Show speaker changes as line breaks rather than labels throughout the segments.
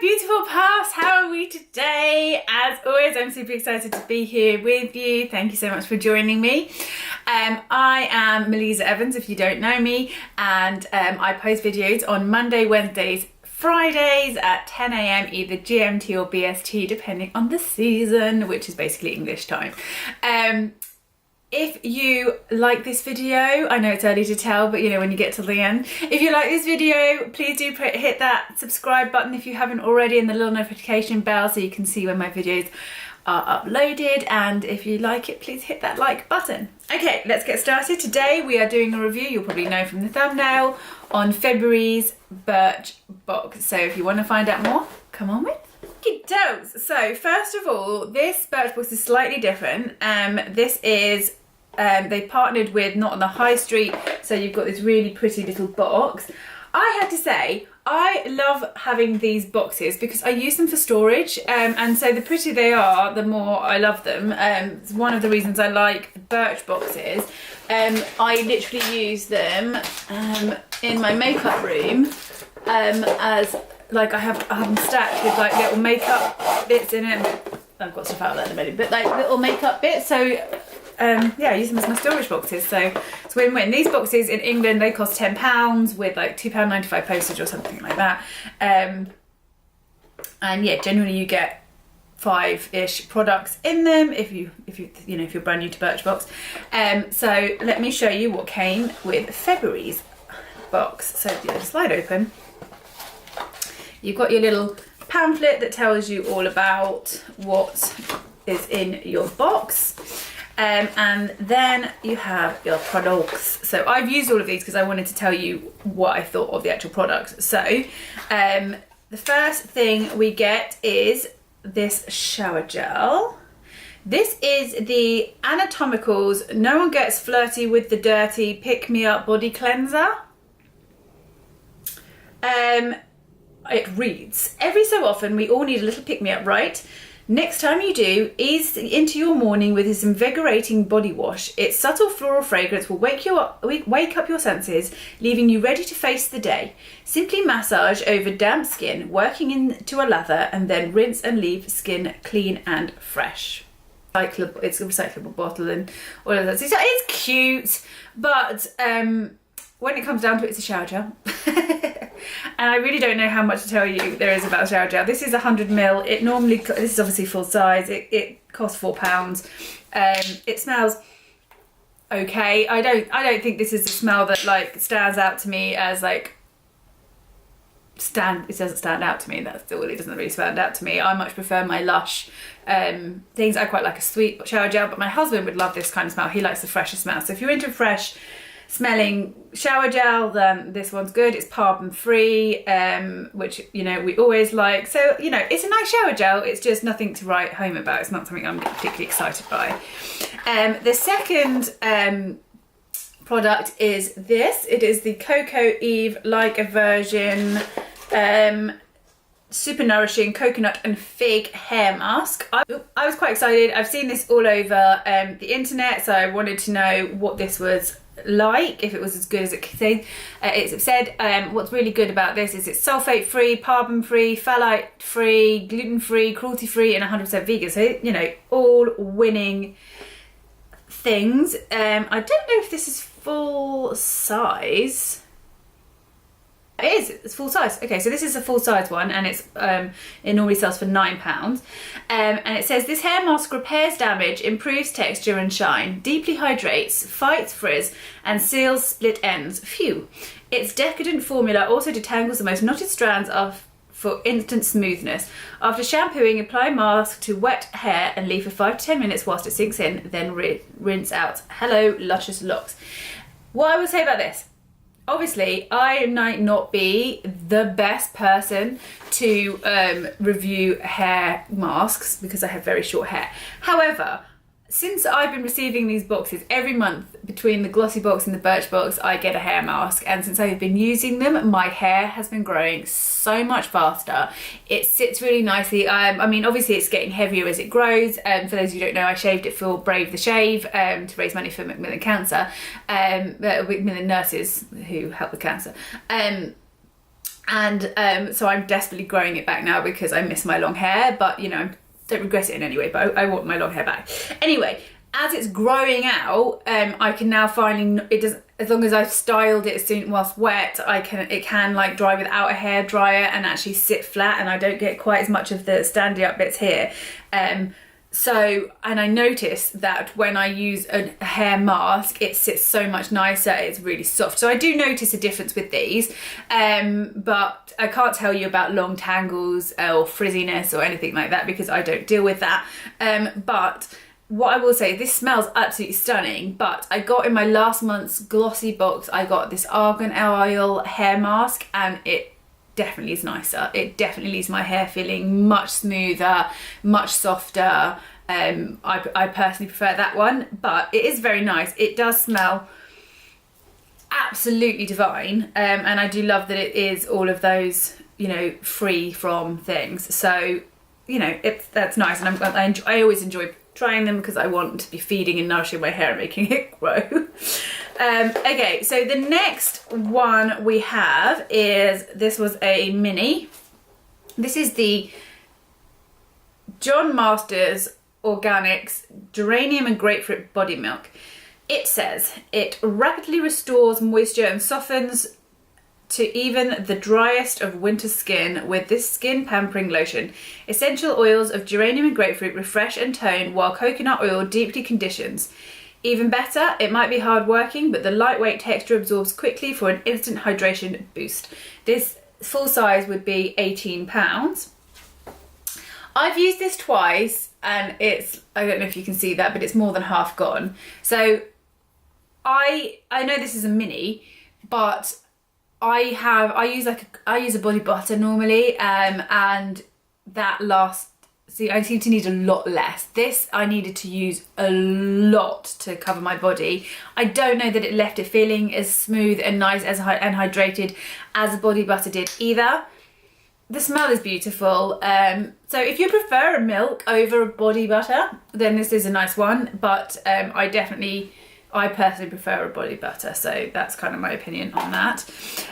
beautiful puffs, how are we today? As always, I'm super excited to be here with you. Thank you so much for joining me. I am Melissa Evans, if you don't know me, and I post videos on Monday, Wednesdays, Fridays at 10 AM, either GMT or BST, depending on the season, which is basically English time. If you like this video, I know it's early to tell, but you know, when you get to the end, if you like this video, please do hit that subscribe button if you haven't already, and the little notification bell so you can see when my videos are uploaded. And if you like it, please hit that like button. Okay, let's get started. Today we are doing a review, you'll probably know from the thumbnail, on February's Birch Box. So if you want to find out more, come on with. So first of all, this Birch Box is slightly different. This is they partnered with Not on the High Street, so you've got this really pretty little box. I had to say, I love having these boxes because I use them for storage, and so the prettier they are, the more I love them. It's one of the reasons I like Birch boxes. I literally use them in my makeup room as like I have them stacked with like little makeup bits in it. I've got stuff out there at the minute, but like little makeup bits. So yeah, I use them as my storage boxes, so it's win-win. These boxes in England, they cost £10 with like £2.95 postage or something like that. And yeah, generally you get 5-ish products in them if you're brand new to Birchbox. So let me show you what came with February's box. So if you slide open, you've got your little pamphlet that tells you all about what is in your box. And then you have your products. So I've used all of these because I wanted to tell you what I thought of the actual product. So the first thing we get is this shower gel. This is the Anatomicals No One Gets Flirty with the Dirty Pick Me Up Body Cleanser. It reads, every so often we all need a little pick me up, right? Next time you do, ease into your morning with this invigorating body wash. Its subtle floral fragrance will wake up your senses, leaving you ready to face the day. Simply massage over damp skin, working into a lather, and then rinse and leave skin clean and fresh. It's a recyclable bottle and all of that. So it's cute, but when it comes down to it, it's a shower gel. And I really don't know how much to tell you there is about shower gel. This is 100ml. It normally, this is obviously full size. It costs £4. It smells okay. I don't think this is a smell that like stands out to me as like it doesn't stand out to me. That's all. It doesn't really stand out to me. I much prefer my Lush things. I quite like a sweet shower gel, but my husband would love this kind of smell. He likes the fresher smell. So if you're into fresh smelling shower gel, then this one's good. It's paraben free, which you know we always like. So you know it's a nice shower gel. It's just nothing to write home about. It's not something I'm particularly excited by. The second product is this. It is the Cocoa Eve Like a Virgin super nourishing coconut and fig hair mask. I was quite excited. I've seen this all over the internet, so I wanted to know what this was like, if it was as good as it said. What's really good about this is it's sulfate free, paraben free, phthalate free, gluten free, cruelty free, and 100% vegan. So you know, all winning things. I don't know if this is full size. It's full size. Okay, so this is a full size one, and it's it normally sells for £9. And it says this hair mask repairs damage, improves texture and shine, deeply hydrates, fights frizz, and seals split ends. Phew. Its decadent formula also detangles the most knotted strands for instant smoothness. After shampooing, apply mask to wet hair and leave for 5 to 10 minutes whilst it sinks in, then rinse out. Hello, luscious locks. What I would say about this, obviously, I might not be the best person to review hair masks because I have very short hair. However, since I've been receiving these boxes every month, between the Glossy box and the Birch box, I get a hair mask, and since I've been using them, my hair has been growing so much faster. It sits really nicely. I mean, obviously it's getting heavier as it grows. For those of you who don't know, I shaved it for Brave the Shave to raise money for Macmillan Cancer, Macmillan nurses who help with cancer. And so I'm desperately growing it back now because I miss my long hair, but you know, I don't regret it in any way, but I want my long hair back. Anyway, as it's growing out, I can now finally, it does, as long as I've styled it soon whilst wet, it can like dry without a hairdryer and actually sit flat, and I don't get quite as much of the standy up bits here. And I noticed that when I use a hair mask, it sits so much nicer, it's really soft. So I do notice a difference with these, but I can't tell you about long tangles or frizziness or anything like that because I don't deal with that. But what I will say, this smells absolutely stunning, but I got in my last month's Glossy box, I got this argan oil hair mask, and it definitely is nicer. It definitely leaves my hair feeling much smoother, much softer. I personally prefer that one, but it is very nice. It does smell absolutely divine, and I do love that it is all of those, you know, free from things. So, you know, that's nice, and I always enjoy trying them because I want to be feeding and nourishing my hair and making it grow. Okay, so the next one we have is, this was a mini. This is the John Masters Organics Geranium and Grapefruit Body Milk. It says it rapidly restores moisture and softens to even the driest of winter skin with this skin pampering lotion. Essential oils of geranium and grapefruit refresh and tone, while coconut oil deeply conditions. Even better, it might be hard working, but the lightweight texture absorbs quickly for an instant hydration boost. This full size would be £18. I've used this twice and it's, I don't know if you can see that, but it's more than half gone. So I know this is a mini, but I use a body butter normally, and that lasts. See, I seem to need a lot less. This I needed to use a lot to cover my body. I don't know that it left it feeling as smooth and nice and hydrated as a body butter did either. The smell is beautiful. So if you prefer a milk over a body butter, then this is a nice one. But I personally prefer a body butter, so that's kind of my opinion on that.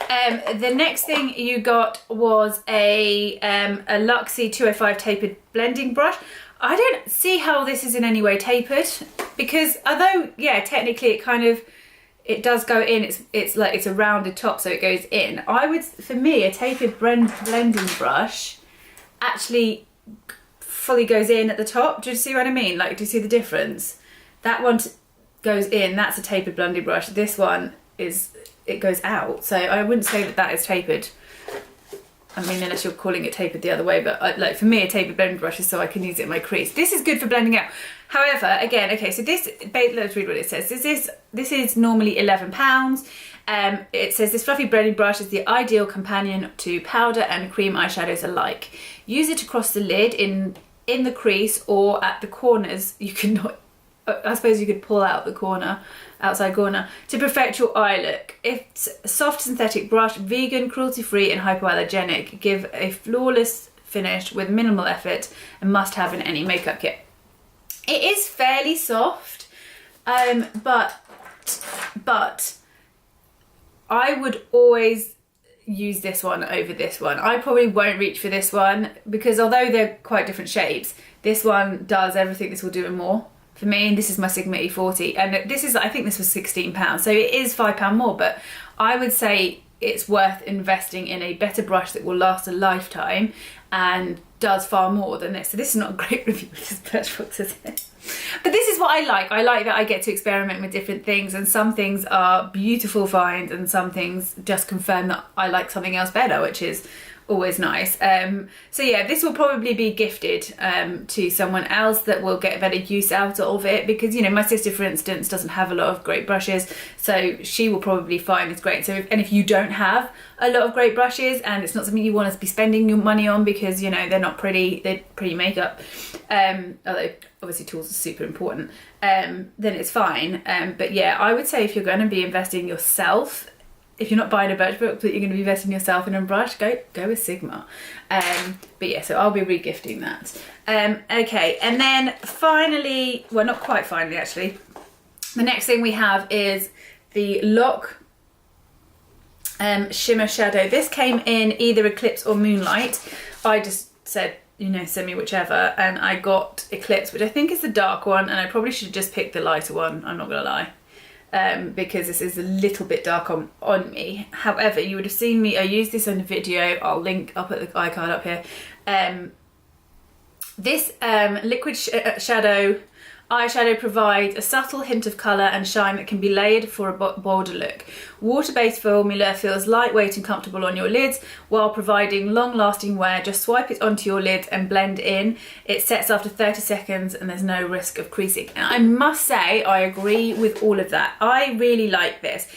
The next thing you got was a Luxie 205 tapered blending brush. I don't see how this is in any way tapered, because although, yeah, technically it does go in, it's like it's a rounded top, so it goes in. For me, a tapered blending brush actually fully goes in at the top. Do you see what I mean? Like, do you see the difference? That one goes in, that's a tapered blending brush. This one it goes out, so I wouldn't say that is tapered. I mean, unless you're calling it tapered the other way, but like for me, a tapered blending brush is so I can use it in my crease. This is good for blending out. However, again, okay, so this, let's read what it says. This is normally £11. It says this fluffy blending brush is the ideal companion to powder and cream eyeshadows alike. Use it across the lid, in the crease, or at the corners. I suppose you could pull out the outside corner, to perfect your eye look. It's a soft synthetic brush, vegan, cruelty-free and hypoallergenic. Give a flawless finish with minimal effort, and must have in any makeup kit. It is fairly soft, but I would always use this one over this one. I probably won't reach for this one because although they're quite different shapes, this one does everything this will do and more for me, and this is my Sigma E40, and this is, I think this was £16, so it is £5 more, but I would say it's worth investing in a better brush that will last a lifetime and does far more than this. So this is not a great review of this Birch Box, is it? But this is what I like. I like that I get to experiment with different things, and some things are beautiful finds and some things just confirm that I like something else better, which is always nice. So yeah, this will probably be gifted to someone else that will get better use out of it, because, you know, my sister, for instance, doesn't have a lot of great brushes, so she will probably find this great. So if you don't have a lot of great brushes and it's not something you want to be spending your money on because, you know, they're not pretty, they're pretty makeup, although obviously tools are super important, then it's fine. But yeah, I would say if you're going to be investing yourself, if you're not buying a Birch Box, but you're going to be investing yourself in a brush, go with Sigma. But yeah, so I'll be regifting that. Okay, and then finally, well, not quite finally actually, the next thing we have is the Lock shimmer shadow. This came in either Eclipse or Moonlight. I just said, you know, send me whichever, and I got Eclipse, which I think is the dark one, and I probably should have just picked the lighter one, I'm not gonna lie. Because this is a little bit dark on me. However, you would have seen me, I used this in a video, I'll put the iCard up here. This liquid shadow eyeshadow provides a subtle hint of colour and shine that can be layered for a bolder look. Water-based formula feels lightweight and comfortable on your lids while providing long-lasting wear. Just swipe it onto your lids and blend in. It sets after 30 seconds and there's no risk of creasing. And I must say, I agree with all of that. I really like this.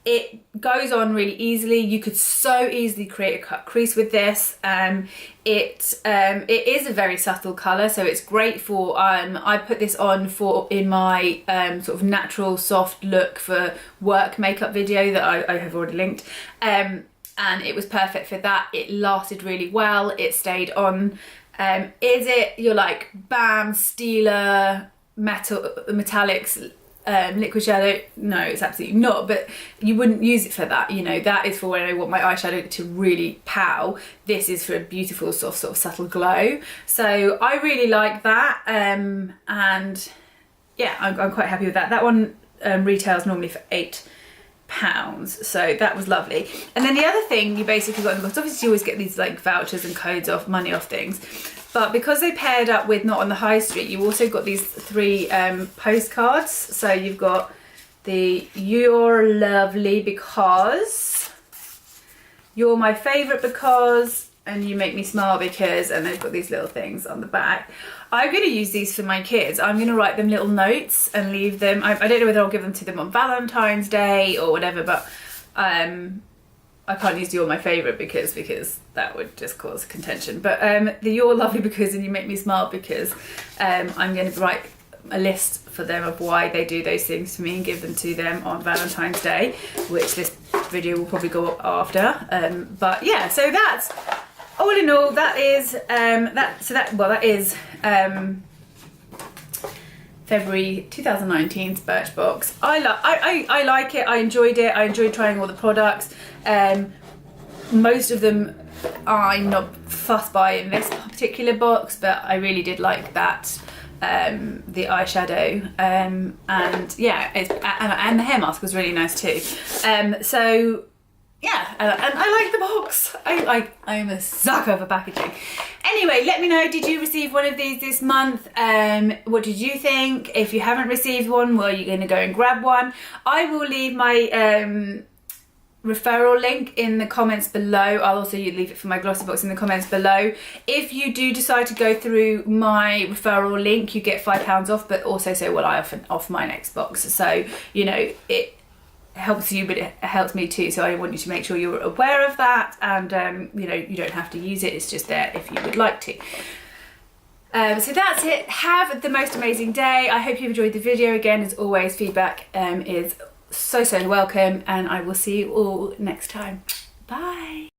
It goes on really easily. You could so easily create a cut crease with this. It is a very subtle colour, so it's great for, I put this on in my sort of natural soft look for work makeup video that I have already linked. And it was perfect for that. It lasted really well. It stayed on. Is it your like bam, Stila, metallics, liquid shadow? No, it's absolutely not, but you wouldn't use it for that. You know, that is for when I want my eyeshadow to really pow. This is for a beautiful soft sort of subtle glow. So I really like that, and yeah, I'm quite happy with that. That one retails normally for £8, so that was lovely. And then the other thing you basically got in the box, obviously you always get these like vouchers and codes off, money off things, but because they paired up with Not on the High Street, you also got these 3 postcards. So you've got the You're Lovely Because, You're My Favourite Because, and You Make Me Smile Because, and they've got these little things on the back. I'm going to use these for my kids. I'm going to write them little notes and leave them. I don't know whether I'll give them to them on Valentine's Day or whatever, but I can't use You're My Favourite because that would just cause contention. But the You're Lovely Because and You Make Me Smile Because, I'm going to write a list for them of why they do those things to me and give them to them on Valentine's Day, which this video will probably go up after. But yeah, so that's all in all. That is that is February 2019's Birchbox. I like it. I enjoyed it. I enjoyed trying all the products. Most of them I'm not fussed by in this particular box, but I really did like that. The eyeshadow, and yeah, and the hair mask was really nice too. So yeah, and I like the box. I am a sucker for packaging. Anyway, let me know, did you receive one of these this month? What did you think? If you haven't received one, well, you're going to go and grab one. I will leave my referral link in the comments below. I'll also leave it for my Glossy box in the comments below. If you do decide to go through my referral link, you get £5 off, but also so will I off my next box. So, you know, it helps you, but it helps me too. So I want you to make sure you're aware of that, and you know, you don't have to use it. It's just there if you would like to. So that's it. Have the most amazing day. I hope you enjoyed the video. Again, as always, feedback is so welcome, and I will see you all next time. Bye.